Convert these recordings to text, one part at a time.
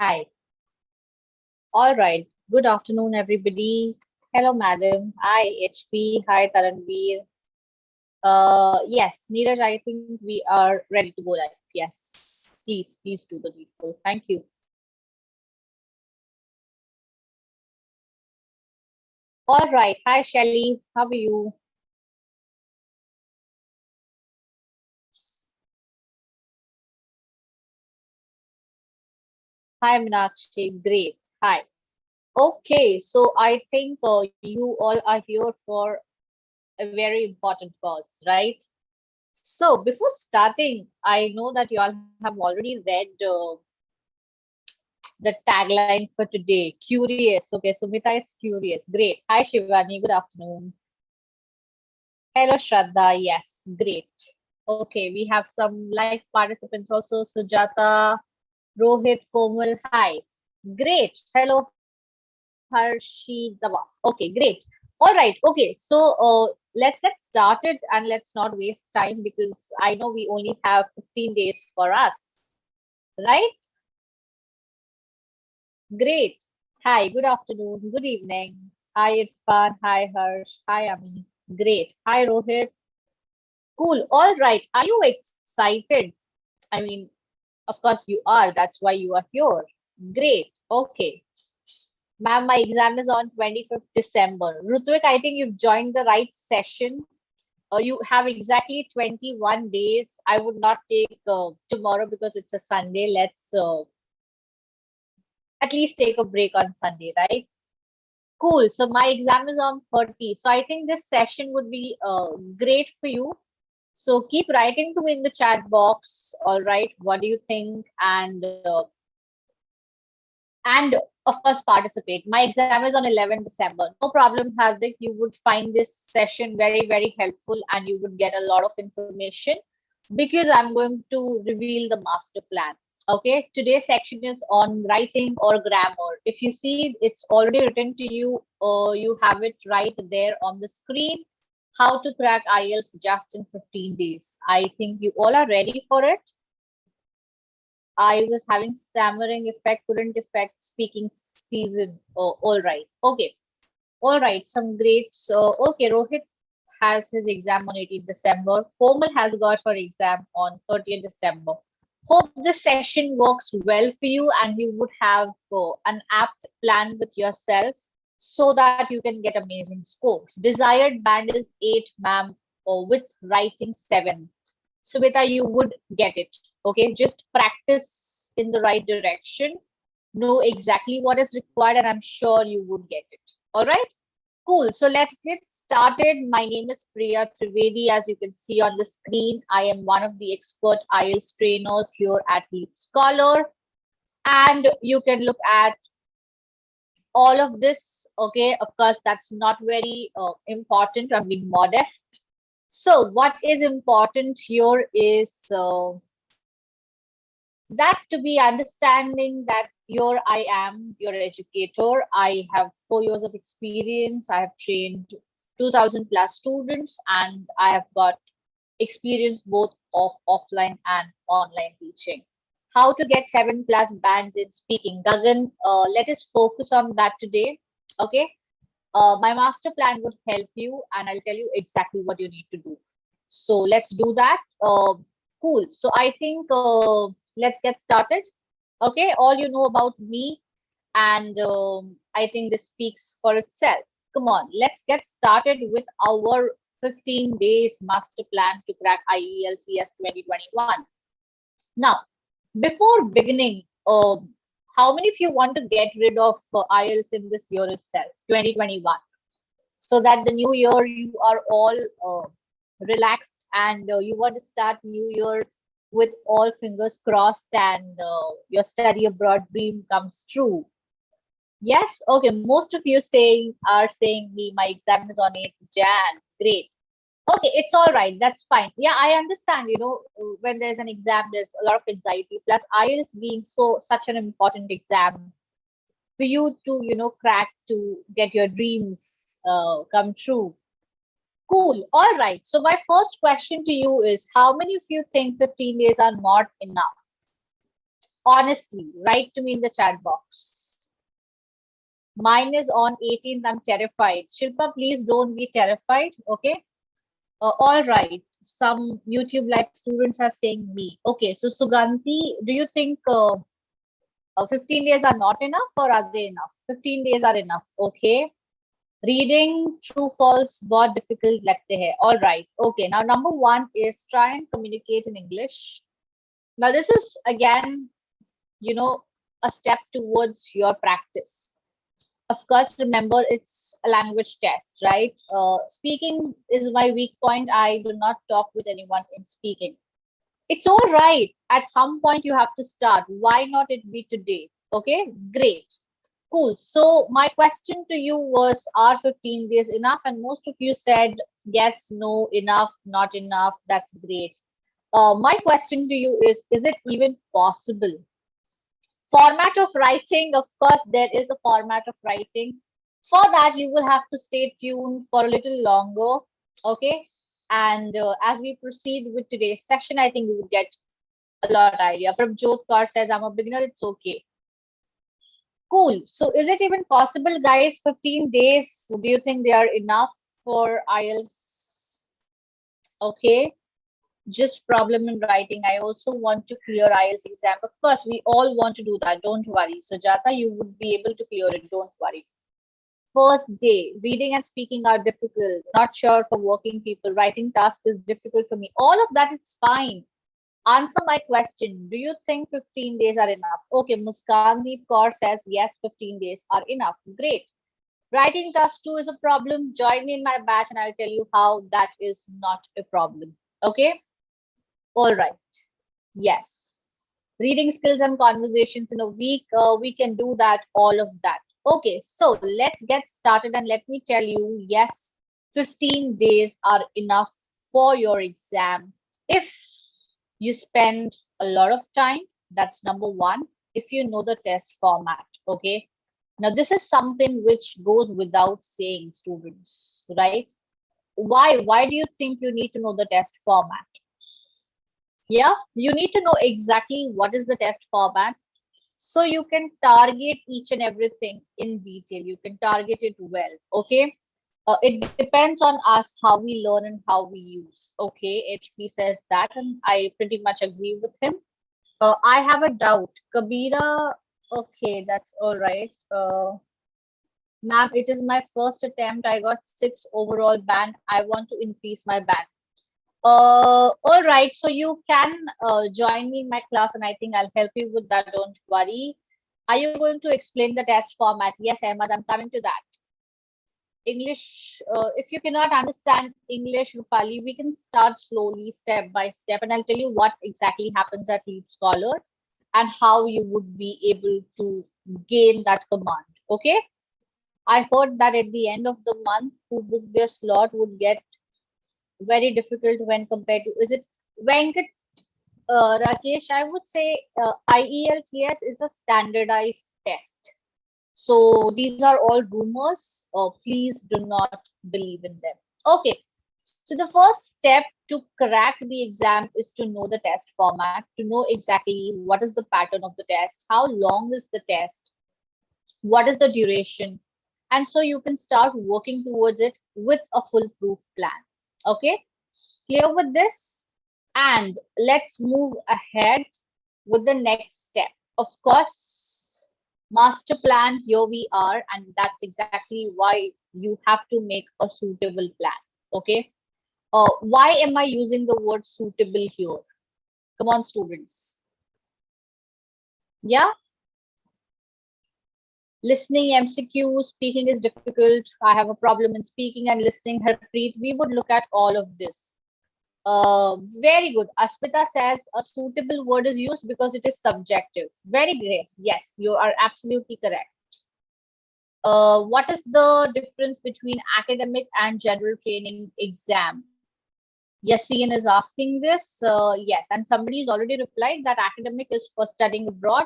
Hi. All right. Good afternoon, everybody. Hello, madam. Hi, HP. Hi, Taranveer. Yes, Neeraj, I think we are ready to go live. Yes. Please do the needful. Thank you. All right. Hi, Shelly. How are you? Hi, Meenakshi. Great. Hi. Okay, so I think you all are here for a very important cause, right? So before starting, I know that you all have already read the tagline for today. Curious. Okay, Sumita is curious. Great. Hi, Shivani. Good afternoon. Hello, Shraddha. Yes, great. Okay, we have some live participants also. Sujata, Rohit, Komal. Hi. Great. Hello, Harshidava. Okay, great. All right. Okay, so let's get started and let's not waste time because I know we only have 15 days for us, right? Great. Hi, good afternoon, good evening. Hi, Irfan. Hi, Harsh. Hi, Ami. Great. Hi, Rohit. Cool. All right. Are you excited? I mean, of course you are. That's why you are here. Great. Okay. Ma'am, my exam is on 25th December. Rutvik, I think you've joined the right session. You have exactly 21 days. I would not take tomorrow because it's a Sunday. Let's at least take a break on Sunday, right? Cool. So my exam is on 30. So I think this session would be great for you. So keep writing to me in the chat box. All right. What do you think? And of course participate. My exam is on 11th December. No problem, Hardik. You would find this session very, very helpful and you would get a lot of information because I'm going to reveal the master plan. Okay, today's section is on writing or grammar. If you see, it's already written to you, or you have it right there on the screen. How to crack IELTS just in 15 days. I think you all are ready for it. I was having stammering effect, couldn't affect speaking season. Oh, all right. Okay. All right. Some great. So, okay. Rohit has his exam on 18th December. Komal has got her exam on 30th December. Hope this session works well for you and you would have an apt plan with yourself so that you can get amazing scores. Desired band is 8, ma'am, or with writing 7. Subita, you would get it. Okay, just practice in the right direction. Know exactly what is required, and I'm sure you would get it. All right, cool. So let's get started. My name is Priya Trivedi. As you can see on the screen, I am one of the expert IELTS trainers here at LeapScholar. And you can look at all of this. Okay, of course, that's not very important. I'm being modest. So, what is important here is that to be understanding that I am your educator. I have 4 years of experience. I have trained 2000 plus students and I have got experience both of offline and online teaching. How to get 7 plus bands in speaking. Gagan, let us focus on that today. Okay. My master plan would help you and I'll tell you exactly what you need to do. So let's do that. Cool. So I think let's get started. Okay, all you know about me, and I think this speaks for itself. Come on, let's get started with our 15 days master plan to crack IELTS 2021. Now, before beginning, how many of you want to get rid of IELTS in this year itself, 2021? So that the new year you are all relaxed and you want to start new year with all fingers crossed and your study abroad dream comes true. Yes, okay, most of you saying me my exam is on 8th Jan. Great. Okay, it's all right, that's fine. Yeah, I understand, when there's an exam there's a lot of anxiety, plus IELTS being such an important exam for you to crack to get your dreams come true. Cool. All right. So my first question to you is, how many of you think 15 days are not enough? Honestly, write to me in the chat box. Mine is on 18th. I'm terrified. Shilpa, please don't be terrified. Okay. All right. Some YouTube like students are saying me. Okay. So Suganti, do you think 15 days are not enough or are they enough? 15 days are enough. Okay. Reading true false बहुत difficult लगते हैं. All right. Okay. Now number one is try and communicate in English. Now this is again, you know, a step towards your practice. Of course, remember it's a language test, right? Speaking is my weak point. I do not talk with anyone in speaking. It's all right. At some point, you have to start. Why not it be today? Okay, great. Cool. So my question to you was, are 15 days enough? And most of you said yes, no, enough, not enough. That's great. My question to you is it even possible? Format of writing, of course, there is a format of writing. For that, you will have to stay tuned for a little longer. Okay. And as we proceed with today's session, I think we will get a lot of idea. Prabjot Kaur says, I'm a beginner, it's okay. Cool. So is it even possible, guys? 15 days, do you think they are enough for IELTS? Okay. Just problem in writing. I also want to clear IELTS exam. Of course, we all want to do that. Don't worry. Sujata, you would be able to clear it. Don't worry. First day, reading and speaking are difficult. Not sure for working people. Writing task is difficult for me. All of that is fine. Answer my question. Do you think 15 days are enough? Okay, Muskandeep Kaur says yes, 15 days are enough. Great. Writing task 2 is a problem. Join me in my batch and I'll tell you how that is not a problem. Okay. All right. Yes. Reading skills and conversations in a week. We can do that, all of that. Okay, so let's get started and let me tell you, yes, 15 days are enough for your exam. If you spend a lot of time, that's number one. If you know the test format, okay? Now, this is something which goes without saying, students, right? Why? Why do you think you need to know the test format? Yeah, you need to know exactly what is the test format so you can target each and everything in detail. You can target it well. Okay. It depends on us how we learn and how we use. Okay. HP says that, and I pretty much agree with him. I have a doubt. Kabira, okay, that's all right. Ma'am, it is my first attempt. I got 6 overall band. I want to increase my band. All right, so you can join me in my class and I think I'll help you with that. Don't worry. Are you going to explain the test format? Yes, Ahmad, I'm coming to that. English, if you cannot understand English, Rupali, we can start slowly, step by step, and I'll tell you what exactly happens at LeapScholar and how you would be able to gain that command. Okay. I heard that at the end of the month, who booked their slot would get very difficult when compared to, is it Venkat Rakesh? I would say IELTS is a standardized test. So these are all rumors. Please do not believe in them. Okay. So the first step to crack the exam is to know the test format, to know exactly what is the pattern of the test, how long is the test, what is the duration, and so you can start working towards it with a foolproof plan. Okay. Clear with this? And let's move ahead with the next step. Of course, master plan, here we are, and that's exactly why you have to make a suitable plan. Okay. Why am I using the word suitable here? Come on, students. Yeah. Listening MCQ, speaking is difficult. I have a problem in speaking and listening. Harpreet, we would look at all of this. Very good. Aspita says a suitable word is used because it is subjective. Very great. Yes, you are absolutely correct. What is the difference between academic and general training exam? Yassine is asking this. Yes, and somebody's already replied that academic is for studying abroad,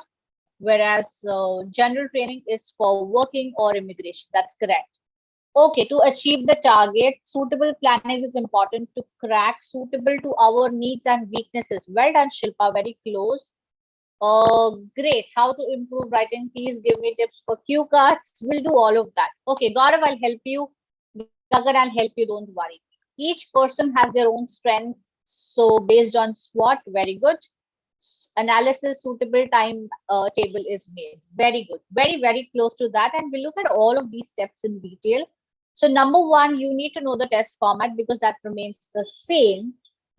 whereas general training is for working or immigration. That's correct. Okay, to achieve the target, suitable planning is important to crack, suitable to our needs and weaknesses. Well done, Shilpa, very close. Great. How to improve writing? Please give me tips for cue cards. We'll do all of that. Okay, Gaurav, I'll help you. Gagan, I'll help you. Don't worry. Each person has their own strength. So based on SWOT, very good. Analysis, suitable time table is made. Very good. Very, very close to that. And we'll look at all of these steps in detail. So number one, you need to know the test format because that remains the same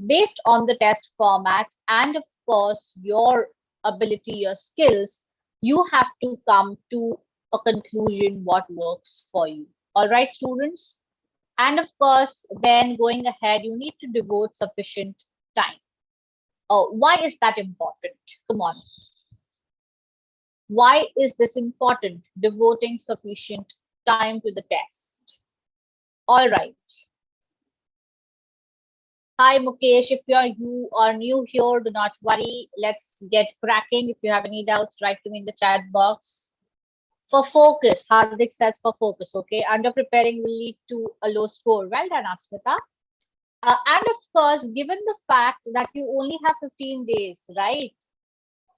based on the test format. And of course, your ability, your skills, you have to come to a conclusion what works for you. All right, students? And of course, then going ahead, you need to devote sufficient time. Why is that important? Come on. Why is this important? Devoting sufficient time to the test. All right. Hi, Mukesh. If you are new here, do not worry. Let's get cracking. If you have any doubts, write to me in the chat box. For focus, Hardik says for focus, okay? Under preparing will lead to a low score. Well done, Asmita. And of course, given the fact that you only have 15 days, right?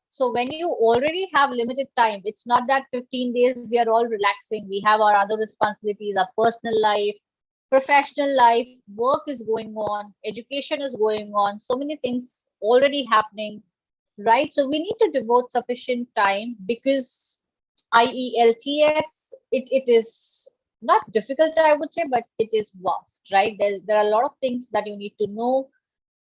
So when you already have limited time, it's not that 15 days we are all relaxing. We have our other responsibilities, our personal life, professional life, work is going on, education is going on, so many things already happening, right? So we need to devote sufficient time because IELTS, it is not difficult, I would say, but it is vast, right? There are a lot of things that you need to know.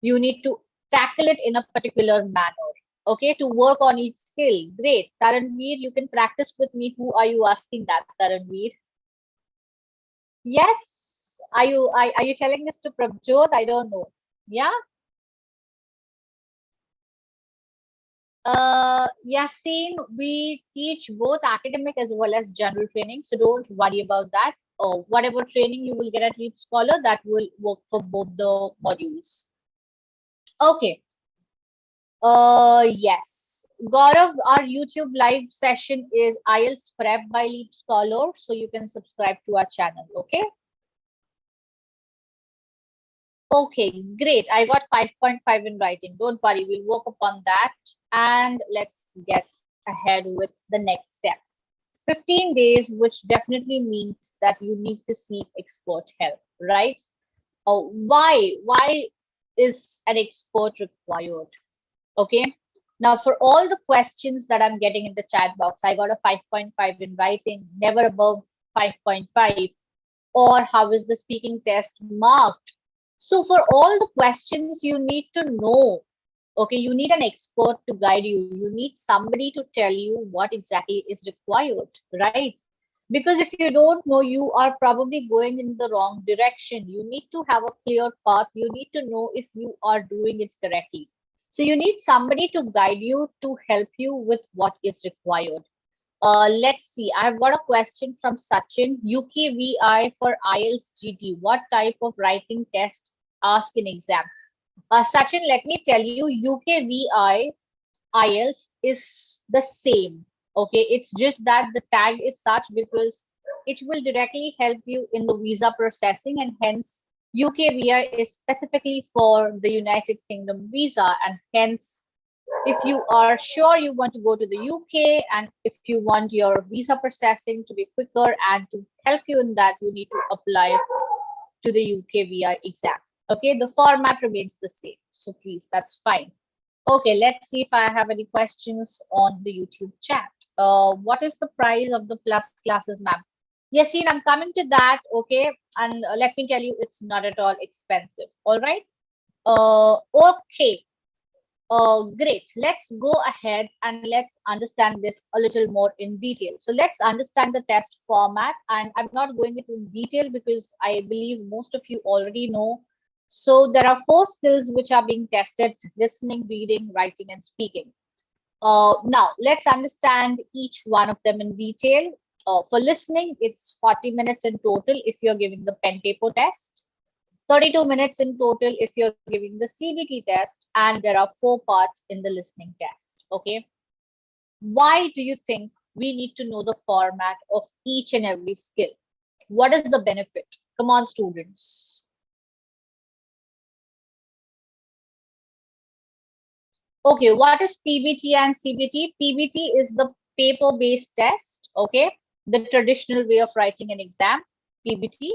You need to tackle it in a particular manner, okay, to work on each skill. Great. Taranveer, you can practice with me. Who are you asking that, Taranveer? Yes. Are you telling this to Prabjot? I don't know. Yeah. Yasin, we teach both academic as well as general training, so don't worry about that. Whatever training you will get at LeapScholar, that will work for both the modules. Okay. Yes. Gaurav, our YouTube live session is IELTS Prep by LeapScholar, so you can subscribe to our channel, okay? Okay, great. I got 5.5 in writing. Don't worry, we'll work upon that. And let's get ahead with the next step. 15 days, which definitely means that you need to seek expert help, right? Why? Why is an expert required? Okay. Now, for all the questions that I'm getting in the chat box, I got a 5.5 in writing, never above 5.5, or how is the speaking test marked? So for all the questions, you need to know, okay, you need an expert to guide you. You need somebody to tell you what exactly is required, right? Because if you don't know, you are probably going in the wrong direction. You need to have a clear path. You need to know if you are doing it correctly. So you need somebody to guide you, to help you with what is required. Let's see. I've got a question from Sachin. UKVI for IELTS GT. What type of writing test ask in exam? Sachin, let me tell you, UKVI IELTS is the same. Okay, it's just that the tag is such because it will directly help you in the visa processing, and hence UKVI is specifically for the United Kingdom visa, and hence if you are sure you want to go to the UK and if you want your visa processing to be quicker and to help you in that, you need to apply to the UKVI exam. Okay, the format remains the same. So please, that's fine. Okay, let's see if I have any questions on the YouTube chat. What is the price of the plus classes, ma'am? Yasin, I'm coming to that. Okay, and let me tell you, it's not at all expensive. All right. Okay. Great. Let's go ahead and let's understand this a little more in detail. So let's understand the test format, and I'm not going into detail because I believe most of you already know. So there are 4 skills which are being tested: listening, reading, writing, and speaking. Now let's understand each one of them in detail. For listening, it's 40 minutes in total if you're giving the pen paper test. 32 minutes in total if you're giving the CBT test, and there are 4 parts in the listening test. Okay. Why do you think we need to know the format of each and every skill? What is the benefit? Come on, students. Okay, what is PBT and CBT? PBT is the paper-based test, okay? The traditional way of writing an exam, PBT,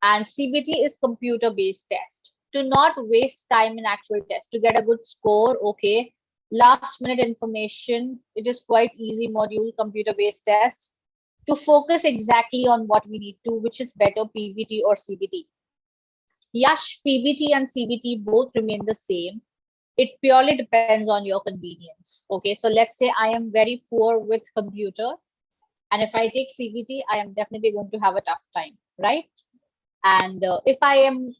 and CBT is computer-based test. To not waste time in actual test, to get a good score, okay? Last minute information, it is quite easy module, computer-based test. To focus exactly on what we need to, which is better, PBT or CBT. Yash, PBT and CBT both remain the same. It purely depends on your convenience. Okay, so let's say I am very poor with computer, and if I take CBT, I am definitely going to have a tough time, right? And if I am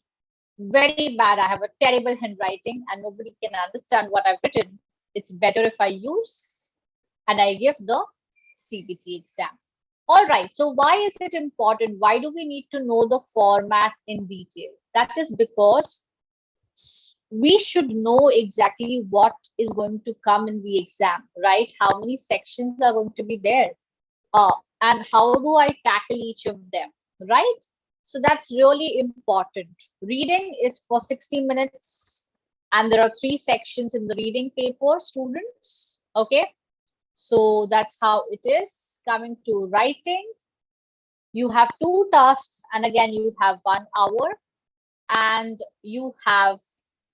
very bad, I have a terrible handwriting and nobody can understand what I've written, it's better if I use and I give the CBT exam. All right, so why is it important? Why do we need to know the format in detail? That is because we should know exactly what is going to come in the exam, right? How many sections are going to be there? And how do I tackle each of them, right? So that's really important. Reading is for 60 minutes, and there are 3 sections in the reading paper, students. Okay, so that's how it is. Coming to writing, you have 2 tasks, and again, you have 1 hour, and you have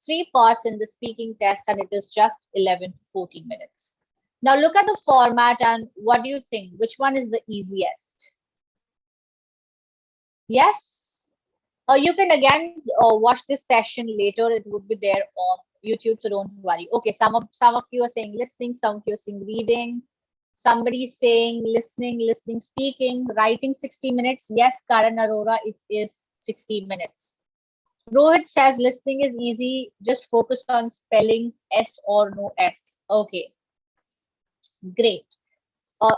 3 parts in the speaking test, and it is just 11 to 14 minutes. Now look at the format, and what do you think? Which one is the easiest? Yes? You can again watch this session later. It would be there on YouTube, so don't worry. Okay, some of you are saying listening, some of you are saying reading. Somebody saying listening, speaking, writing 60 minutes. Yes, Karan Arora, it is 60 minutes. Rohit says listening is easy. Just focus on spellings, S or no S. Okay, great.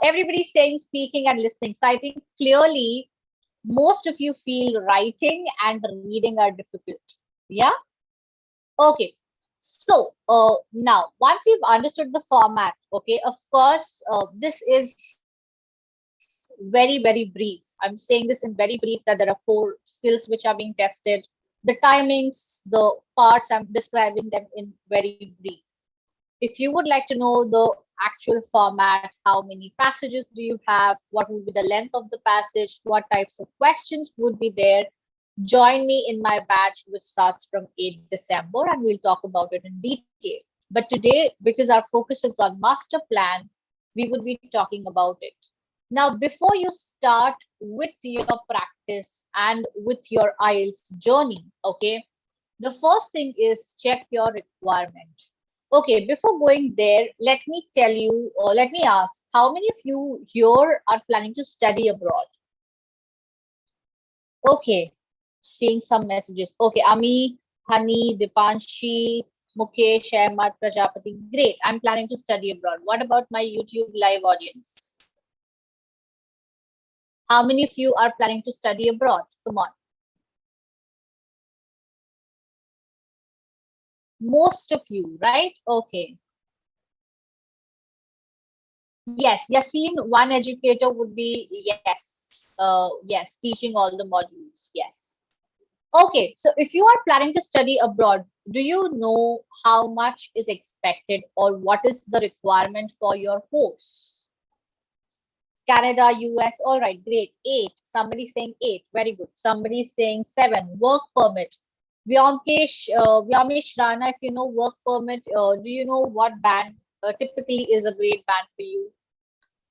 Everybody's saying speaking and listening. So I think clearly most of you feel writing and reading are difficult. Yeah. Okay. So now once you've understood the format, okay, of course, this is very, very brief. I'm saying this in very brief that there are 4 skills which are being tested. The timings, the parts, I'm describing them in very brief. If you would like to know the actual format, how many passages do you have, what would be the length of the passage, what types of questions would be there, join me in my batch, which starts from 8th December, and we'll talk about it in detail. But today, because our focus is on master plan, we would be talking about it. Now, before you start with your practice and with your IELTS journey, okay, the first thing is check your requirement. Okay, before going there, let me tell you, or let me ask, how many of you here are planning to study abroad? Okay, seeing some messages. Okay, Ami, Hani, Dipanshi, Mukesh, Ahmad, Prajapati. Great, I'm planning to study abroad. What about my YouTube live audience? How many of you are planning to study abroad? Come on. Most of you, right? Okay. Yes, Yasin, one educator would be yes. Yes, teaching all the modules. Yes. Okay, so if you are planning to study abroad, do you know how much is expected or what is the requirement for your course? Canada, US, all right, great. 8. Somebody saying 8. Very good. Somebody saying 7. Work permit. Vyamesh Rana, if you know work permit, do you know what band typically is a great band for you?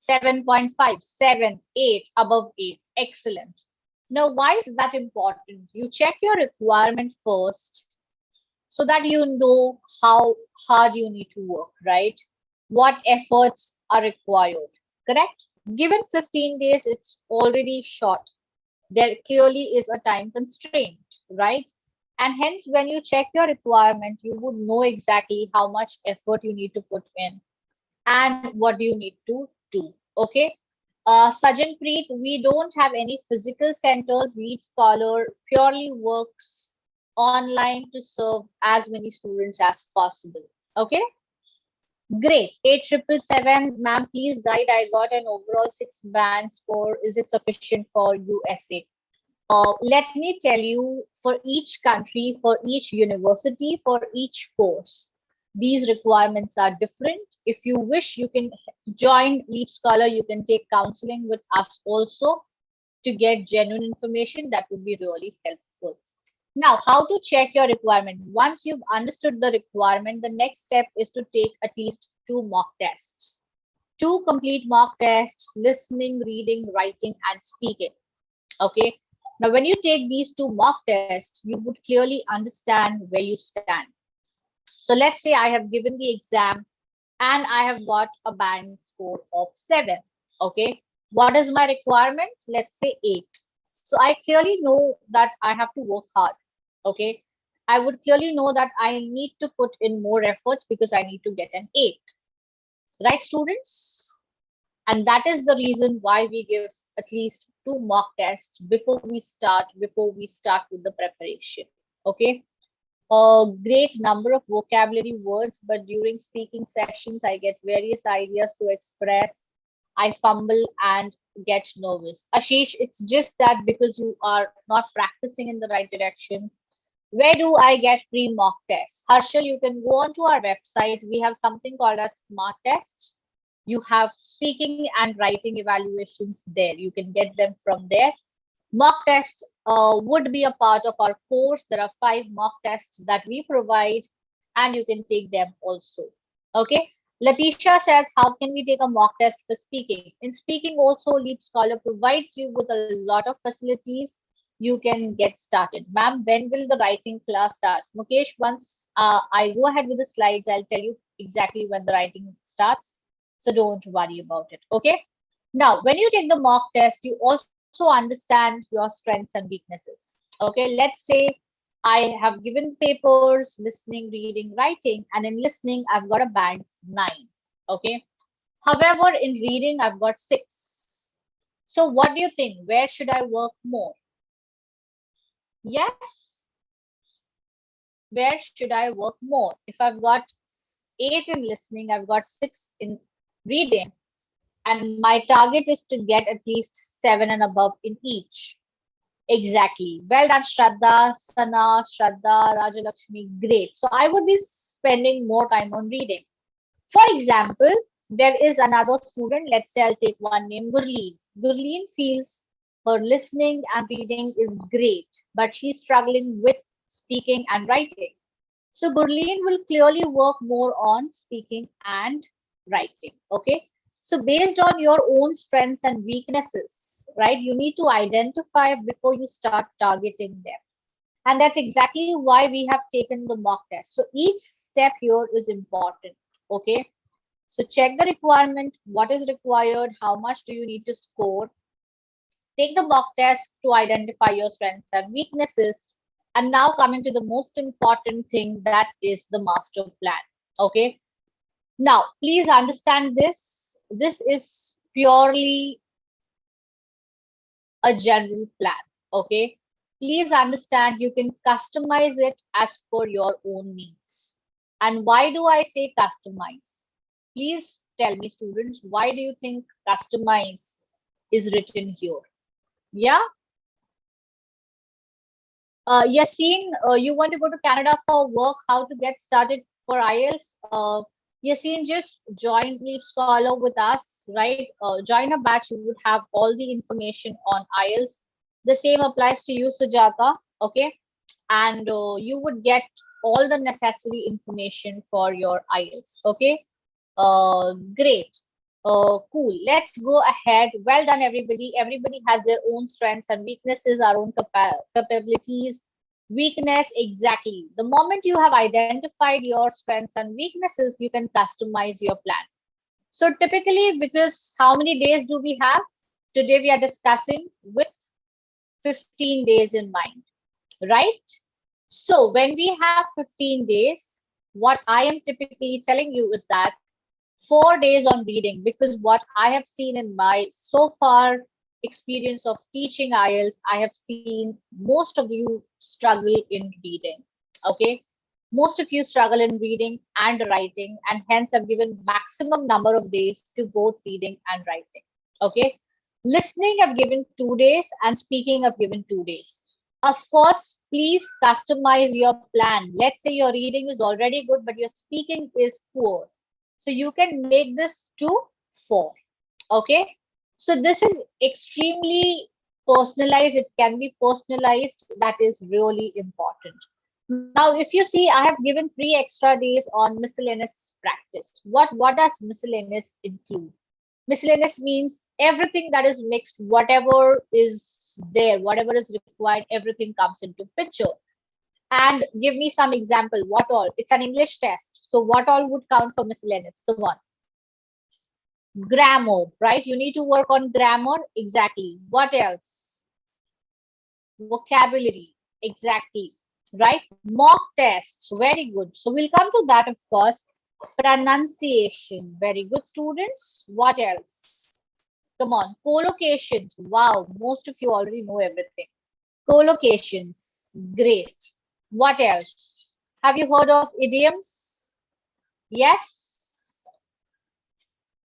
7.5, 7, 8, above 8. Excellent. Now, why is that important? You check your requirement first so that you know how hard you need to work, right? What efforts are required, correct? Given 15 days, it's already short. There clearly is a time constraint, right? And hence, when you check your requirement, you would know exactly how much effort you need to put in and what do you need to do. Okay. Sajan Preet, we don't have any physical centers. LeapScholar purely works online to serve as many students as possible. Okay. Great. 8777, ma'am, please guide. I got an overall 6 band score. Is it sufficient for USA? Let me tell you, for each country, for each university, for each course, These requirements are different. If you wish, you can join LeapScholar. You can take counseling with us also to get genuine information. That would be really helpful. Now, how to check your requirement? Once you've understood the requirement, the next step is to take at least 2 mock tests. 2 complete mock tests, listening, reading, writing, and speaking. Okay. Now, when you take these 2 mock tests, you would clearly understand where you stand. So let's say I have given the exam and I have got a band score of 7. Okay. What is my requirement? Let's say 8. So I clearly know that I have to work hard. Okay. I would clearly know that I need to put in more efforts because I need to get an 8. Right, students? And that is the reason why we give at least 2 mock tests before we start with the preparation. Okay. A great number of vocabulary words, but during speaking sessions, I get various ideas to express. I fumble and get nervous. Ashish, it's just that because you are not practicing in the right direction. Where do I get free mock tests? Harshal, you can go onto our website. We have something called as smart tests. You have speaking and writing evaluations there. You can get them from there. Mock tests would be a part of our course. There are 5 mock tests that we provide, and you can take them also. Okay. Letitia says, how can we take a mock test for speaking? In speaking, also, LeapScholar provides you with a lot of facilities. You can get started. Ma'am, when will the writing class start? Mukesh, once I go ahead with the slides, I'll tell you exactly when the writing starts. So don't worry about it. Okay. Now, when you take the mock test, you also understand your strengths and weaknesses. Okay, let's say I have given papers, listening, reading, writing, and in listening, I've got a band 9. Okay. However, in reading, I've got 6. So what do you think? Where should I work more? Yes. Where should I work more? If I've got 8 in listening, I've got 6 in reading, and my target is to get at least 7 and above in each. Exactly. Well done, Shraddha, Sana, Shraddha, Rajalakshmi. Great. So I would be spending more time on reading. For example, there is another student. Let's say I'll take one named Gurleen. Gurleen feels her listening and reading is great, but she's struggling with speaking and writing. So Gurleen will clearly work more on speaking and writing. Okay. So based on your own strengths and weaknesses, right, you need to identify before you start targeting them. And that's exactly why we have taken the mock test. So each step here is important. Okay. So check the requirement, what is required, how much do you need to score. Take the mock test to identify your strengths and weaknesses. And now coming to the most important thing, that is the master plan. Okay. Now, please understand this. This is purely a general plan. Okay. Please understand you can customize it as per your own needs. And why do I say customize? Please tell me, students, why do you think customize is written here? Yeah. Yassine, you want to go to Canada for work, how to get started for IELTS? Yassine, just join LeapScholar with us, right? Join a batch, you would have all the information on IELTS. The same applies to you, Sujata, okay? And you would get all the necessary information for your IELTS, okay? Great. Cool. Let's go ahead. Well done, everybody. Everybody has their own strengths and weaknesses, our own capabilities. Weakness, exactly. The moment you have identified your strengths and weaknesses, you can customize your plan. So typically, because how many days do we have? Today we are discussing with 15 days in mind, right? So when we have 15 days, what I am typically telling you is that 4 days on reading, because what I have seen in my so far experience of teaching IELTS, I have seen most of you struggle in reading. Okay. Most of you struggle in reading and writing, and hence I've given maximum number of days to both reading and writing. Okay. Listening, I've given 2 days, and speaking, I've given 2 days. Of course, please customize your plan. Let's say your reading is already good, but your speaking is poor. So you can make this to 4. Okay. So this is extremely personalized. It can be personalized. That is really important. Now, if you see, I have given 3 extra days on miscellaneous practice. What does miscellaneous include? Miscellaneous means everything that is mixed, whatever is there, whatever is required, everything comes into picture. And give me some example. What all? It's an English test. So what all would count for miscellaneous? Come on. Grammar, right? You need to work on grammar. Exactly. What else? Vocabulary. Exactly. Right? Mock tests. Very good. So we'll come to that, of course. Pronunciation. Very good, students. What else? Come on. Collocations. Wow. Most of you already know everything. Collocations. Great. What else? Have you heard of idioms? Yes.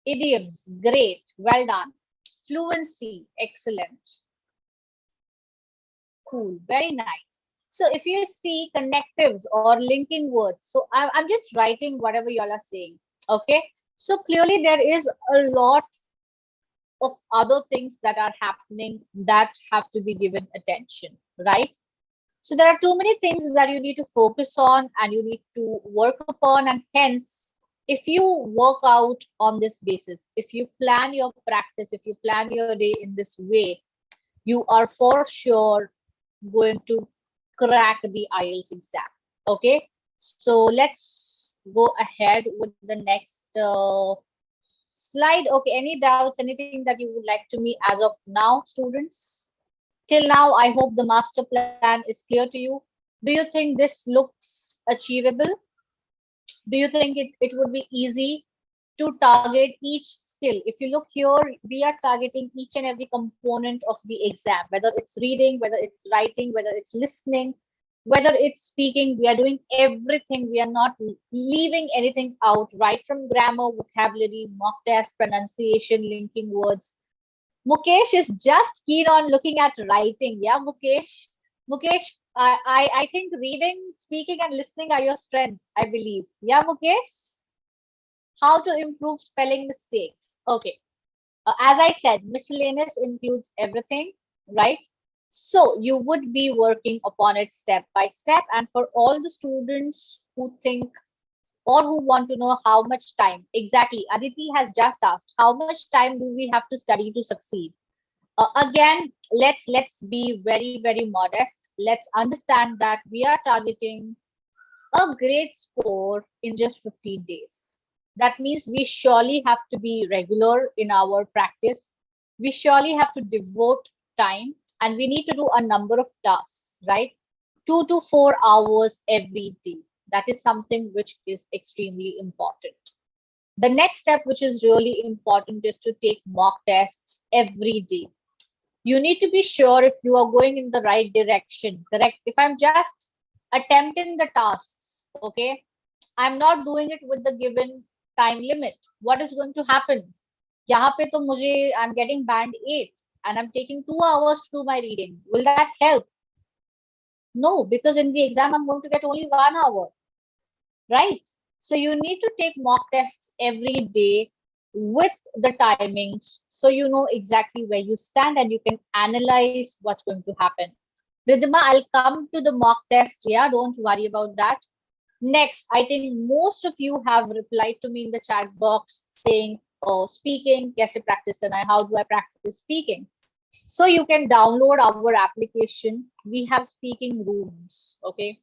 Idioms. Great. Well done. Fluency. Excellent. Cool. Very nice. So if you see connectives or linking words, so I'm just writing whatever y'all are saying. Okay. So clearly there is a lot of other things that are happening that have to be given attention, right? So there are too many things that you need to focus on and you need to work upon. And hence, if you work out on this basis, if you plan your practice, if you plan your day in this way, you are for sure going to crack the IELTS exam. Okay. So let's go ahead with the next slide. Okay. Any doubts, anything that you would like to me as of now, students? Till now, I hope the master plan is clear to you. Do you think this looks achievable? Do you think it would be easy to target each skill? If you look here, we are targeting each and every component of the exam, whether it's reading, whether it's writing, whether it's listening, whether it's speaking. We are doing everything. We are not leaving anything out, right from grammar, vocabulary, mock test, pronunciation, linking words. Mukesh is just keen on looking at writing. Yeah, Mukesh. Mukesh, I think reading, speaking, and listening are your strengths, I believe. Yeah, Mukesh? How to improve spelling mistakes. Okay. As I said, miscellaneous includes everything, right? So you would be working upon it step by step. And for all the students who think or who want to know how much time exactly, Aditi has just asked, how much time do we have to study to succeed? Again, let's be very modest. Let's understand that we are targeting a great score in just 15 days. That means we surely have to be regular in our practice. We surely have to devote time and we need to do a number of tasks, right? 2 to 4 hours every day. That is something which is extremely important. The next step, which is really important, is to take mock tests every day. You need to be sure if you are going in the right direction, correct? If I'm just attempting the tasks, okay, I'm not doing it with the given time limit. What is going to happen? Yahan pe to mujhe, I'm getting band 8 and I'm taking 2 hours to do my reading. Will that help? No, because in the exam, I'm going to get only 1 hour, right? So you need to take mock tests every day with the timings so you know exactly where you stand and you can analyze what's going to happen. Ridhima, I'll come to the mock test. Yeah, don't worry about that. Next, I think most of you have replied to me in the chat box saying, oh, speaking, kaise practice karna hai? How do I practice speaking? So you can download our application. We have speaking rooms, okay?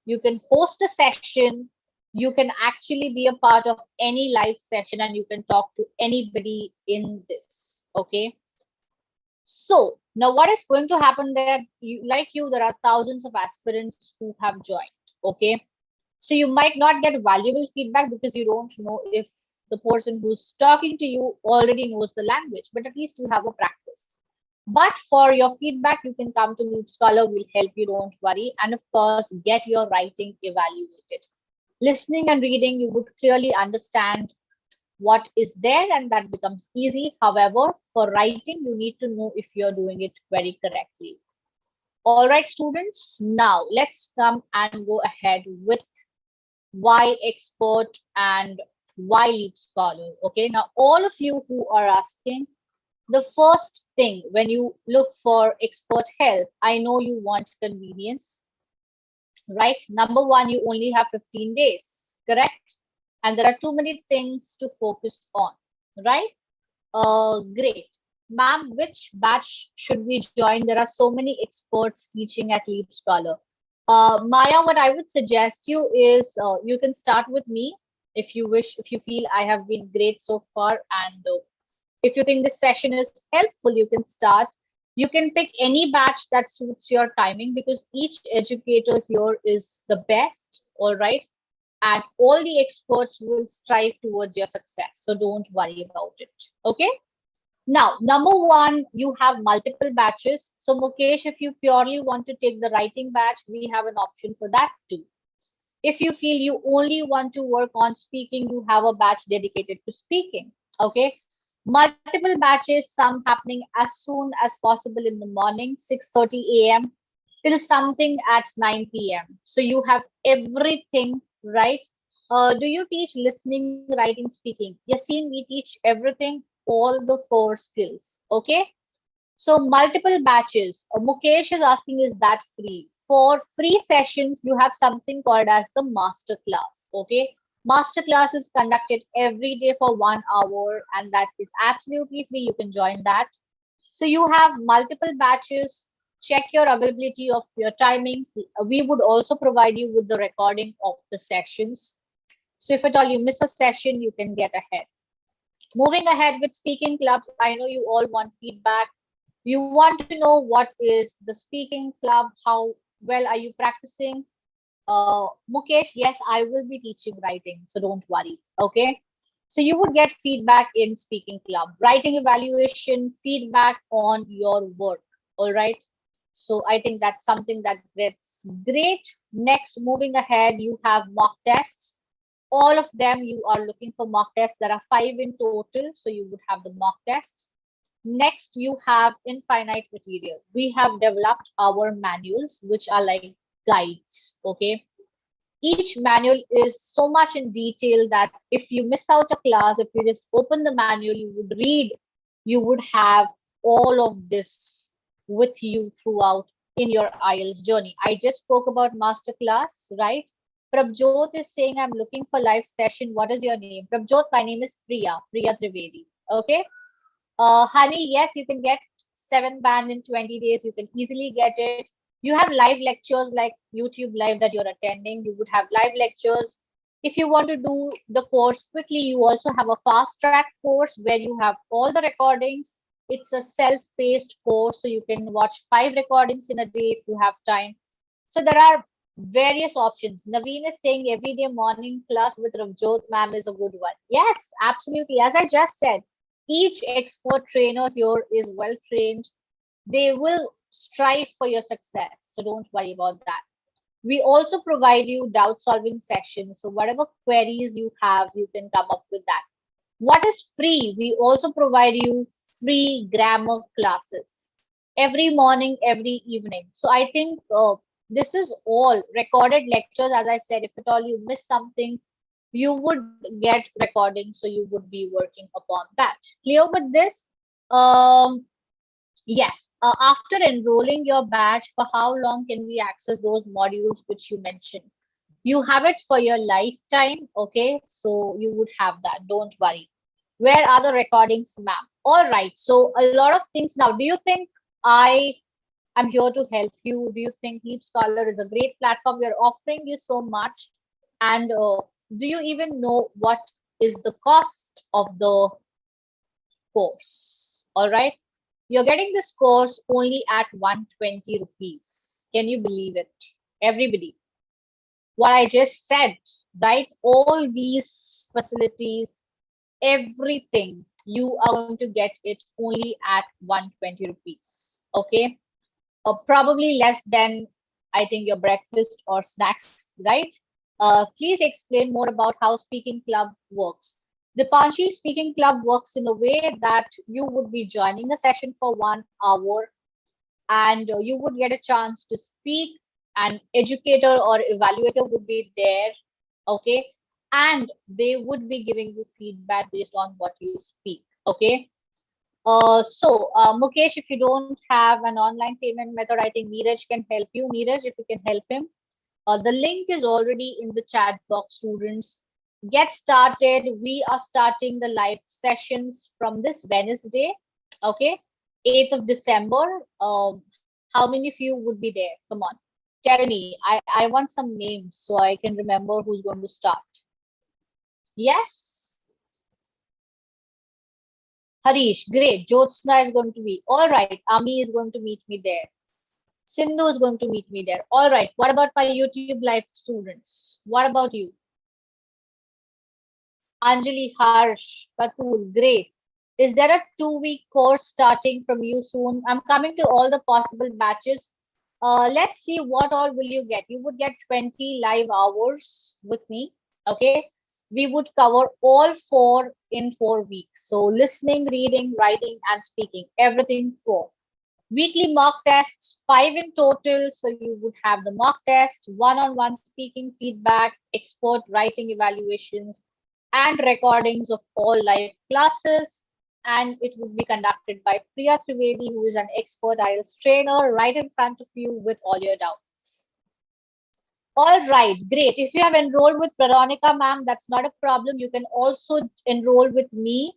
You can host a session. You can actually be a part of any live session and you can talk to anybody in this, okay? So now what is going to happen there? Like you, there are thousands of aspirants who have joined, okay? So you might not get valuable feedback because you don't know if the person who's talking to you already knows the language, but at least you have a practice. But for your feedback, you can come to LeapScholar. We'll help you, don't worry. And of course, get your writing evaluated. Listening and reading, you would clearly understand what is there and that becomes easy. However, for writing, you need to know if you're doing it very correctly. All right, students, now let's come and go ahead with why expert and why LeapScholar. Okay, now all of you who are asking, the first thing when you look for expert help, I know you want convenience, right? Number one, you only have 15 days, correct? And there are too many things to focus on, right? Great. Ma'am, which batch should we join? There are so many experts teaching at LeapScholar. Maya, what I would suggest you is you can start with me if you wish, if you feel I have been great so far, and if you think this session is helpful, you can start. You can pick any batch that suits your timing because each educator here is the best, all right? And all the experts will strive towards your success. So don't worry about it. Okay. Now, number one, you have multiple batches. So Mukesh, if you purely want to take the writing batch, we have an option for that too. If you feel you only want to work on speaking, you have a batch dedicated to speaking. Okay. Multiple batches, some happening as soon as possible in the morning, 6:30 a.m. till something at 9 p.m. So you have everything, right? Do you teach listening, writing, speaking? Yassine, we teach everything, all the four skills. Okay. So multiple batches. Mukesh is asking, is that free? For free sessions, you have something called as the master class. Okay. Master class is conducted every day for 1 hour, and that is absolutely free. You can join that. So you have multiple batches. Check your availability of your timings. We would also provide you with the recording of the sessions. So if at all you miss a session, you can get ahead. Moving ahead with speaking clubs, I know you all want feedback. You want to know what is the speaking club, how well are you practicing. Mukesh, yes, I will be teaching writing, so don't worry. Okay. So you would get feedback in speaking club, writing evaluation, feedback on your work. All right. So I think that's something that gets great. Next, moving ahead, you have mock tests. All of them, you are looking for mock tests. There are 5 in total, so you would have the mock tests. Next, you have infinite material. We have developed our manuals, which are like guides. Okay. Each manual is so much in detail that if you miss out a class, if you just open the manual, you would read, you would have all of this with you throughout in your IELTS journey. I just spoke about masterclass, right? Prabjot is saying, I'm looking for live session. What is your name? Prabjot, my name is Priya Trivedi. Okay. Honey, yes, you can get 7 band in 20 days. You can easily get it. You have live lectures like YouTube Live that you're attending. You would have live lectures. If you want to do the course quickly, you also have a fast track course where you have all the recordings. It's a self-paced course, so you can watch 5 recordings in a day if you have time. So there are various options. Naveen is saying everyday morning class with Ravjot ma'am is a good one. Yes, absolutely. As I just said, each expert trainer here is well trained. They will strive for your success. So don't worry about that. We also provide you doubt solving sessions. So whatever queries you have, you can come up with that. What is free? We also provide you free grammar classes every morning, every evening. So I think this is all recorded lectures. As I said, if at all you miss something, you would get recording, so you would be working upon that. Clear with this? Yes. After enrolling your batch, for how long can we access those modules which you mentioned? You have it for your lifetime. Okay, so you would have that. Don't worry. Where are the recordings, ma'am? All right. So a lot of things now. Do you think I am here to help you? Do you think LeapScholar is a great platform? We are offering you so much. And do you even know what is the cost of the course? All right. You're getting this course only at 120 rupees. Can you believe it? Everybody. What I just said, right? All these facilities, everything, you are going to get it only at 120 rupees. Okay. Probably less than, I think, your breakfast or snacks, right? Please explain more about how Speaking Club works. The Panchi Speaking Club works in a way that you would be joining a session for 1 hour. and you would get a chance to speak. An educator or evaluator would be there, okay, and they would be giving you feedback based on what you speak, okay. Mukesh, if you don't have an online payment method, I think Neeraj can help you. Neeraj, if you can help him. The link is already in the chat box, students. Get started. We are starting the live sessions from this Wednesday, okay, 8th of December. How many of you would be there? Come on, tell me. I want some names so I can remember who's going to start. Yes, Harish, great. Jyotsna is going to be. All right, Ami is going to meet me there. Sindhu is going to meet me there. All right, what about my YouTube live students? What about you? Anjali, Harsh, Patul, great. Is there a 2-week course starting from you soon? I'm coming to all the possible batches. Let's see what all will you get. You would get 20 live hours with me. Okay. We would cover all 4 in 4 weeks. So listening, reading, writing, and speaking, everything 4. Weekly mock tests, 5 in total. So you would have the mock test, one-on-one speaking feedback, expert writing evaluations, and recordings of all live classes. And it would be conducted by Priya Trivedi, who is an expert IELTS trainer, right in front of you with all your doubts. All right, great. If you have enrolled with Veronica, ma'am, that's not a problem. You can also enroll with me.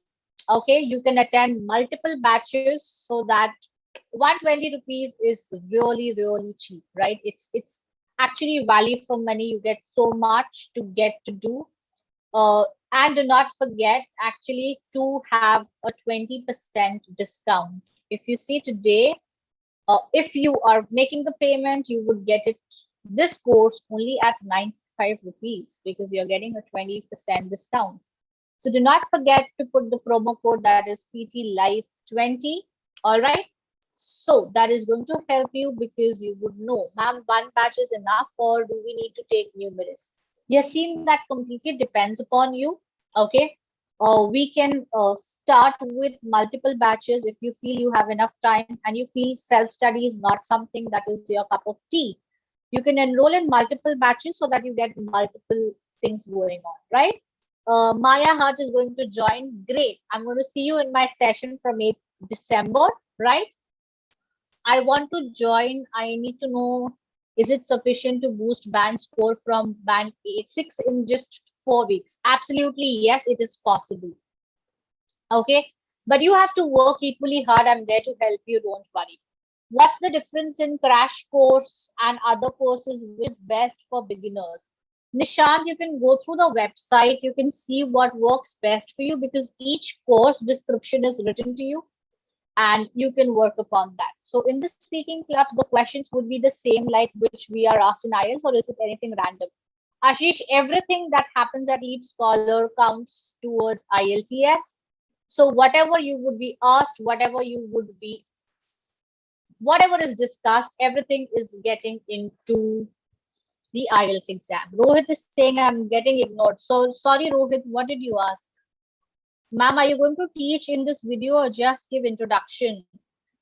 Okay, you can attend multiple batches so that 120 rupees is really, really cheap, right? It's actually value for money. You get so much to get to do. And do not forget actually to have a 20% discount. If you see today, if you are making the payment, you would get it this course only at 95 rupees because you're getting a 20% discount. So do not forget to put the promo code that is PT Life 20. All right. So that is going to help you because you would know, ma'am, one batch is enough or do we need to take numerous? Yassine, that completely depends upon you. Okay. We can start with multiple batches if you feel you have enough time and you feel self-study is not something that is your cup of tea. You can enroll in multiple batches so that you get multiple things going on, right? Maya Hart is going to join. Great. I'm going to see you in my session from 8th December, right? I want to join. I need to know, is it sufficient to boost band score from band 8-6 in just 4 weeks? Absolutely, yes, it is possible. Okay, but you have to work equally hard. I'm there to help you. Don't worry. What's the difference in crash course and other courses? Which is best for beginners? Nishant, you can go through the website. You can see what works best for you because each course description is written to you and you can work upon that. So in the speaking club, the questions would be the same like which we are asked in IELTS, or is it anything random? Ashish, everything that happens at LeapScholar counts towards IELTS. So whatever you would be asked, whatever is discussed, everything is getting into the IELTS exam. Rohit is saying I'm getting ignored. So sorry, Rohit, what did you ask? Ma'am, are you going to teach in this video or just give introduction?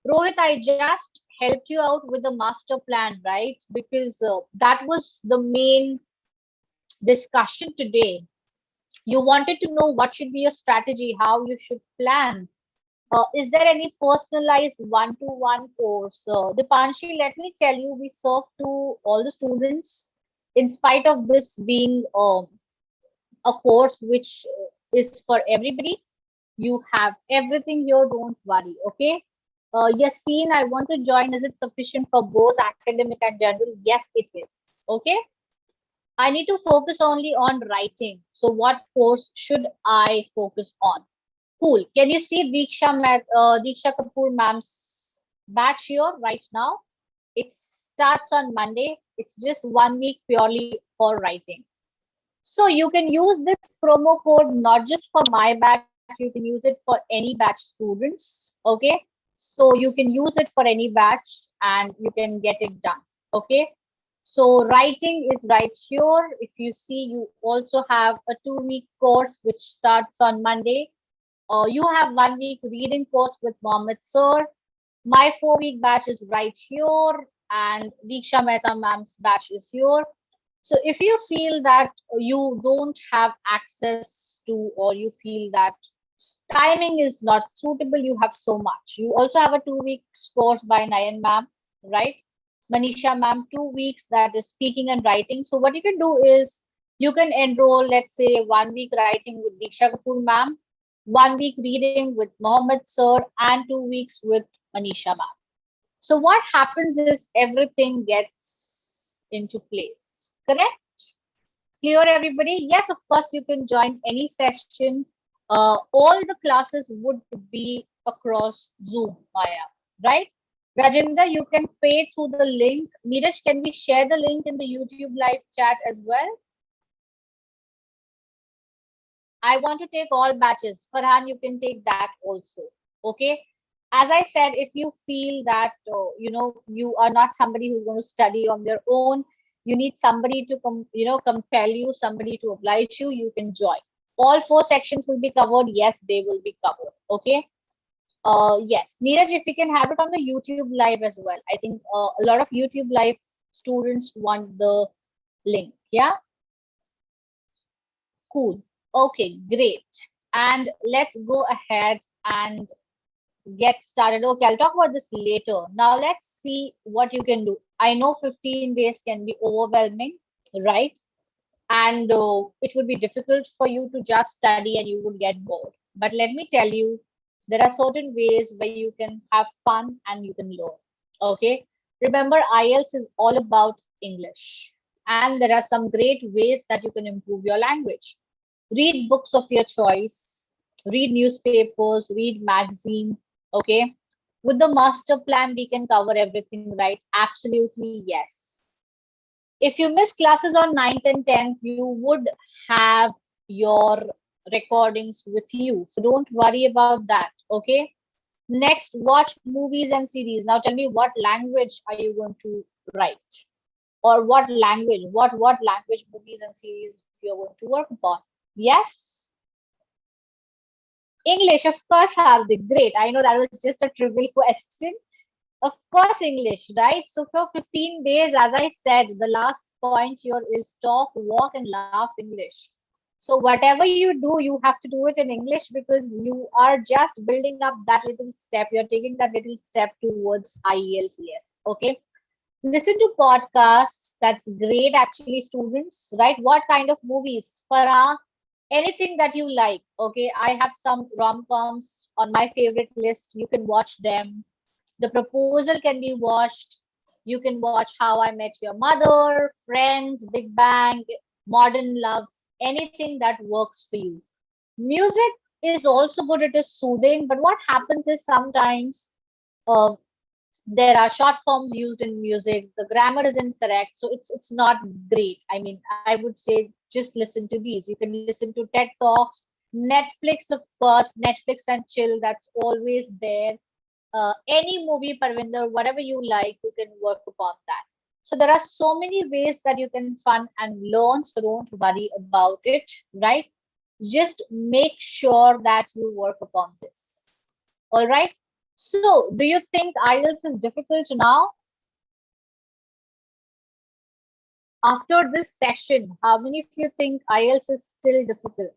Rohit, I just helped you out with the master plan, right? Because that was the main discussion today. You wanted to know what should be your strategy, how you should plan. Is there any personalized one-to-one course? Dipanshi, let me tell you, we serve to all the students in spite of this being a course which is for everybody. You have everything here, don't worry, okay? Yassine, I want to join. Is it sufficient for both academic and general? Yes, it is. Okay. I need to focus only on writing. So what course should I focus on? Cool. Can you see Diksha Kapoor ma'am's batch here right now? It starts on Monday. It's just 1 week purely for writing. So you can use this promo code not just for my batch, you can use it for any batch students. Okay. So you can use it for any batch and you can get it done. Okay. So writing is right here. If you see, you also have a 2-week course which starts on Monday. You have 1 week reading course with Mohammed Sir. My 4-week batch is right here, and Diksha Mehta ma'am's batch is here. So if you feel that you don't have access to, or you feel that timing is not suitable, you have so much. You also have a 2 week course by Nayan ma'am, right? Manisha ma'am, 2 weeks, that is speaking and writing. So what you can do is you can enroll, let's say, 1 week writing with Diksha Kapoor ma'am, 1 week reading with Mohammed sir, and 2 weeks with Manisha ma'am. So what happens is everything gets into place. Correct? Clear, everybody? Yes, of course, you can join any session. All the classes would be across Zoom, Maya, right? Rajendra, you can pay through the link. Neeraj, can we share the link in the YouTube live chat as well? I want to take all batches. Farhan, you can take that also. Okay. As I said, if you feel that you are not somebody who's going to study on their own, you need somebody to compel you, somebody to oblige you, you can join. All 4 sections will be covered. Yes, they will be covered. Okay. Yes, Neeraj, if we can have it on the YouTube live as well. I think a lot of YouTube live students want the link. Yeah. Cool. Okay, great. And let's go ahead and get started. Okay, I'll talk about this later. Now let's see what you can do. I know 15 days can be overwhelming, right? And it would be difficult for you to just study and you would get bored. But let me tell you, there are certain ways where you can have fun and you can learn. Okay. Remember, IELTS is all about English. And there are some great ways that you can improve your language. Read books of your choice, read newspapers, read magazine. Okay. With the master plan, we can cover everything, right? Absolutely, yes. If you miss classes on 9th and 10th, you would have your recordings with you. So don't worry about that. Okay. Next, watch movies and series. Now tell me, what language are you going to write? Or what language, what language movies and series you're going to work upon? Yes. English, of course, Hardik. Great. I know that was just a trivial question. Of course, English, right? So for 15 days, as I said, the last point here is talk, walk, and laugh English. So whatever you do, you have to do it in English because you are just building up that little step. You're taking that little step towards IELTS. Yes. Okay. Listen to podcasts. That's great, actually, students, right? What kind of movies? Farah, anything that you like. Okay. I have some rom-coms on my favorite list. You can watch them. The Proposal can be watched. You can watch How I Met Your Mother, Friends, Big Bang, Modern Love, anything that works for you. Music is also good, it is soothing, but what happens is sometimes uh, there are short forms used in music, the grammar isn't correct, so it's not great. I mean, I would say just listen to these. You can listen to TED Talks, Netflix, of course, Netflix and chill, that's always there. Any movie, Parvinder, whatever you like, you can work upon that. So there are so many ways that you can fun and learn. So don't worry about it, right? Just make sure that you work upon this. All right. So do you think IELTS is difficult now? After this session, how many of you think IELTS is still difficult?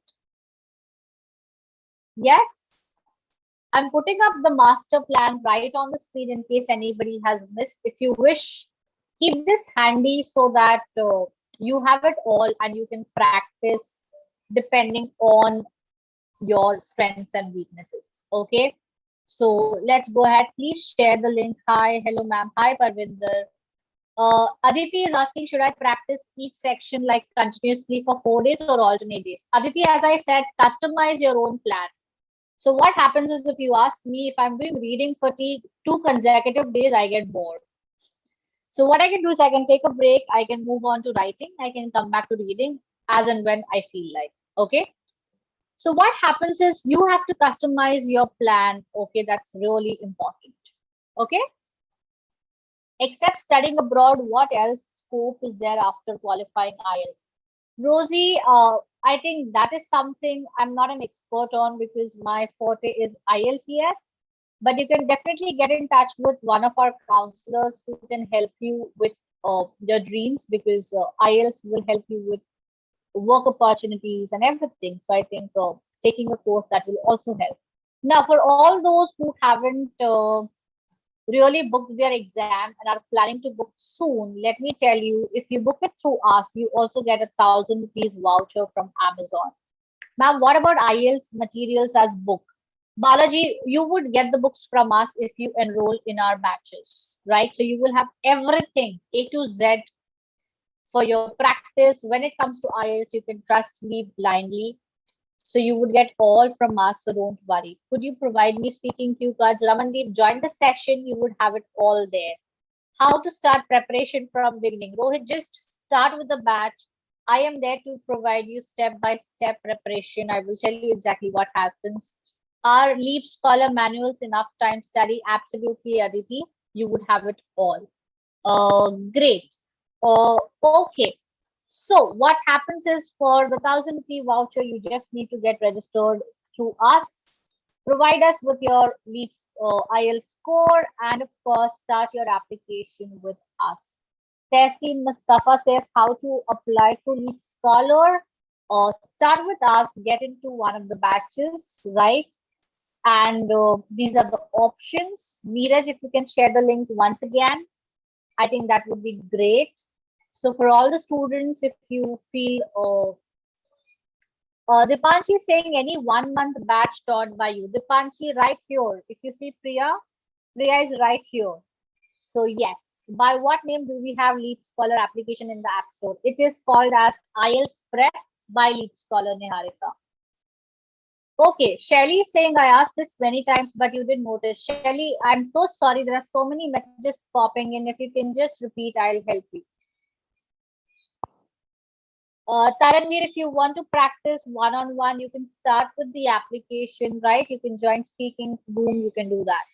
Yes. I'm putting up the master plan right on the screen in case anybody has missed. If you wish, keep this handy so that you have it all and you can practice depending on your strengths and weaknesses. Okay. So let's go ahead. Please share the link. Hi, hello, ma'am. Hi, Parvinder. Aditi is asking, should I practice each section like continuously for 4 days or alternate days? Aditi, as I said, customize your own plan. So what happens is if you ask me, if I'm doing reading for 2 consecutive days, I get bored. So what I can do is I can take a break. I can move on to writing. I can come back to reading as and when I feel like. Okay. So what happens is you have to customize your plan. Okay. That's really important. Okay. Except studying abroad, what else scope is there after qualifying IELTS? Rosie, I think that is something I'm not an expert on because my forte is IELTS. but you can definitely get in touch with one of our counselors who can help you with your dreams, because IELTS will help you with work opportunities and everything. So I think taking a course that will also help. Now, for all those who haven't really booked their exam and are planning to book soon, let me tell you, if you book it through us, you also get ₹1,000 voucher from Amazon. Ma'am, what about IELTS materials as book? Balaji, you would get the books from us if you enroll in our batches, right? So you will have everything A to Z for your practice. When it comes to IELTS, you can trust me blindly. So you would get all from us, so don't worry. Could you provide me speaking cue cards? Ramandeep, join the session. You would have it all there. How to start preparation from beginning? Rohit, just start with the batch. I am there to provide you step-by-step preparation. I will tell you exactly what happens. Our Leap Scholar manuals, enough time study? Absolutely, Aditi. You would have it all. Great. Okay. So what happens is, for the ₹1,000 voucher, you just need to get registered through us. Provide us with your Leaps IELTS score, and of course, start your application with us. Tessie Mustafa says how to apply to Leap Scholar. Start with us, get into one of the batches, right? And these are the options. Neeraj, if you can share the link once again, I think that would be great. So for all the students, if you feel, Dipanshi is saying any 1 month batch taught by you. Dipanshi, right here. If you see Priya, Priya is right here. So yes, by what name do we have Leap Scholar application in the App Store? It is called as IELTS Prep by Leap Scholar, Niharika. Okay, Shelly is saying I asked this many times, but you didn't notice. Shelly, I'm so sorry. There are so many messages popping in. If you can just repeat, I'll help you. Taranveer, if you want to practice one-on-one, you can start with the application, right? You can join speaking, boom, you can do that.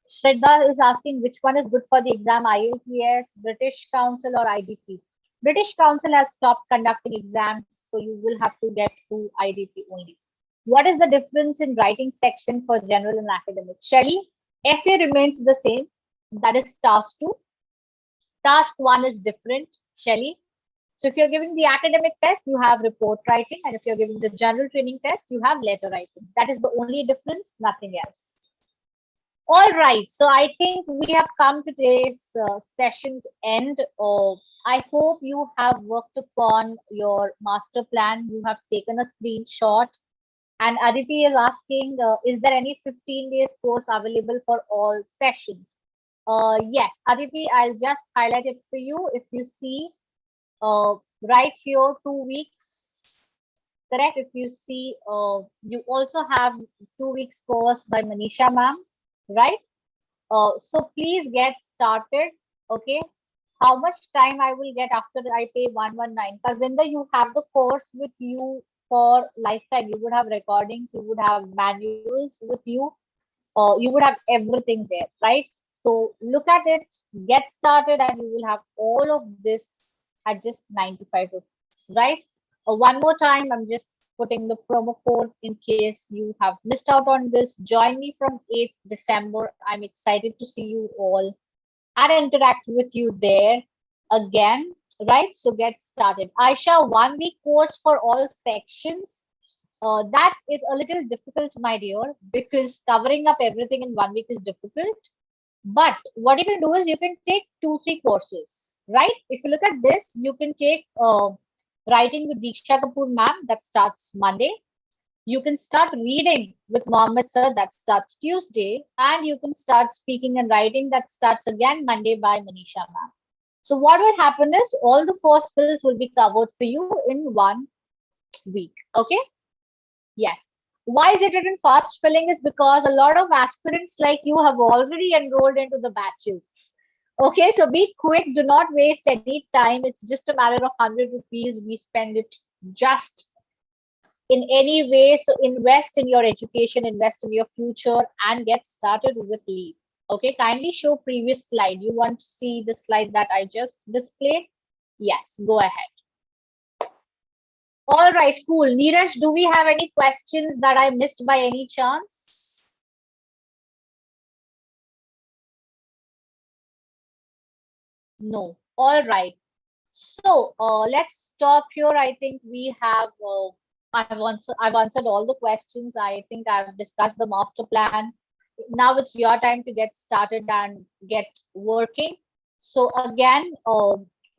Shraddha is asking which one is good for the exam, IELTS, British Council or IDP? British Council has stopped conducting exams, so you will have to get through IDP only. What is the difference in writing section for general and academic? Shelly, essay remains the same. That is task 2. Task 1 is different, Shelly. So if you're giving the academic test, you have report writing, and if you're giving the general training test, you have letter writing. That is the only difference, nothing else. All right, so I think we have come to today's session's end. I hope you have worked upon your master plan. You have taken a screenshot. And Aditi is asking, is there any 15 days course available for all sessions? Yes, Aditi, I'll just highlight it for you. If you see, right here, 2 weeks, correct? If you see, you also have 2 weeks course by Manisha ma'am, right? So please get started, okay? How much time I will get after I pay 119? Parvinder, you have the course with you for lifetime. You would have recordings, you would have manuals with you, you would have everything there, right? So look at it, get started, and you will have all of this at just 95 rupees, right? One more time, I'm just putting the promo code in case you have missed out on this. Join me from 8th December. I'm excited to see you all and interact with you there again, right? So get started. Aisha, 1 week course for all sections. That is a little difficult, my dear, because covering up everything in 1 week is difficult. But what you can do is you can take 2, 3 courses, right? If you look at this, you can take writing with Diksha Kapoor ma'am, that starts Monday. You can start reading with Mohammed sir, that starts Tuesday. And you can start speaking and writing, that starts again Monday by Manisha ma'am. So what will happen is all the 4 skills will be covered for you in 1 week. Okay. Yes. Why is it written fast filling is because a lot of aspirants like you have already enrolled into the batches. Okay, so be quick. Do not waste any time. It's just a matter of 100 rupees. We spend it just in any way. So invest in your education, invest in your future, and get started with Leap. Okay, kindly show previous slide. You want to see the slide that I just displayed? Yes, go ahead. All right, cool. Neeraj, do we have any questions that I missed by any chance? No. All right. So let's stop here. I think we have I've answered all the questions. I think I've discussed the master plan. Now it's your time to get started and get working. So again,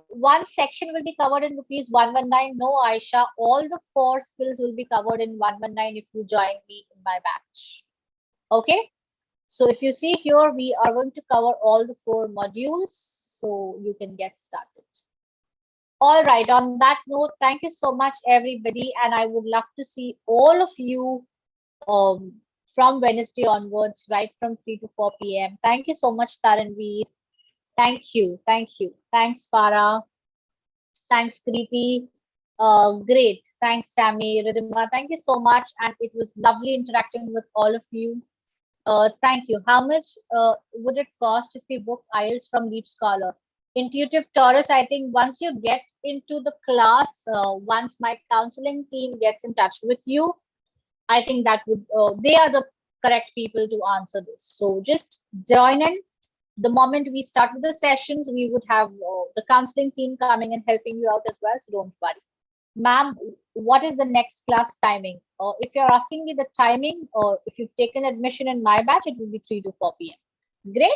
one section will be covered in rupees 119. No, Aisha, all the 4 skills will be covered in 119 if you join me in my batch. Okay. So if you see here, we are going to cover all the 4 modules, so you can get started. All right, on that note, thank you so much, everybody, and I would love to see all of you from Wednesday onwards, right from 3 to 4 p.m. Thank you so much, Taranveer. Thank you, thank you. Thanks, Farah. Thanks, Kriti. Great. Thanks, Sammy, Ridhima. Thank you so much, and it was lovely interacting with all of you. Thank you. How much would it cost if we book IELTS from LeapScholar? Intuitive Taurus, I think once you get into the class, once my counseling team gets in touch with you, I think that would, they are the correct people to answer this. So just join in. The moment we start with the sessions, we would have the counseling team coming and helping you out as well. So don't worry. Ma'am, what is the next class timing? If you're asking me the timing, or if you've taken admission in my batch, it will be 3 to 4 p.m. Great.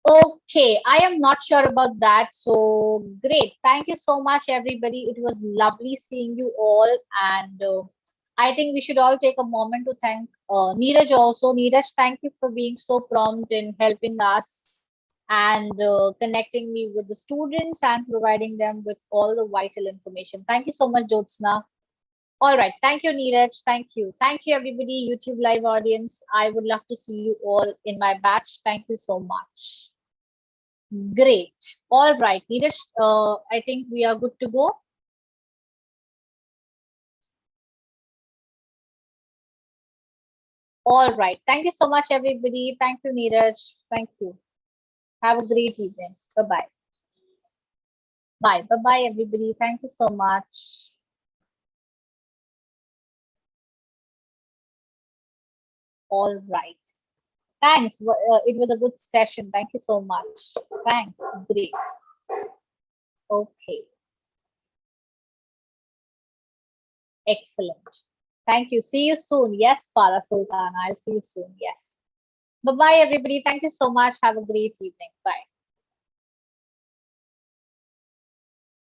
Okay, I am not sure about that. So great. Thank you so much, everybody. It was lovely seeing you all. And I think we should all take a moment to thank Neeraj also. Neeraj, thank you for being so prompt in helping us and connecting me with the students and providing them with all the vital information. Thank you so much, Jyotsna. All right. Thank you, Neeraj. Thank you. Thank you, everybody, YouTube live audience. I would love to see you all in my batch. Thank you so much. Great. All right, Neeraj, I think we are good to go. All right. Thank you so much, everybody. Thank you, Neeraj. Thank you. Have a great evening. Bye-bye. Bye. Bye-bye, everybody. Thank you so much. All right. Thanks. It was a good session. Thank you so much. Thanks. Great. Okay. Excellent. Thank you. See you soon. Yes, Farah Sultan. I'll see you soon. Yes. Bye-bye, everybody. Thank you so much. Have a great evening. Bye.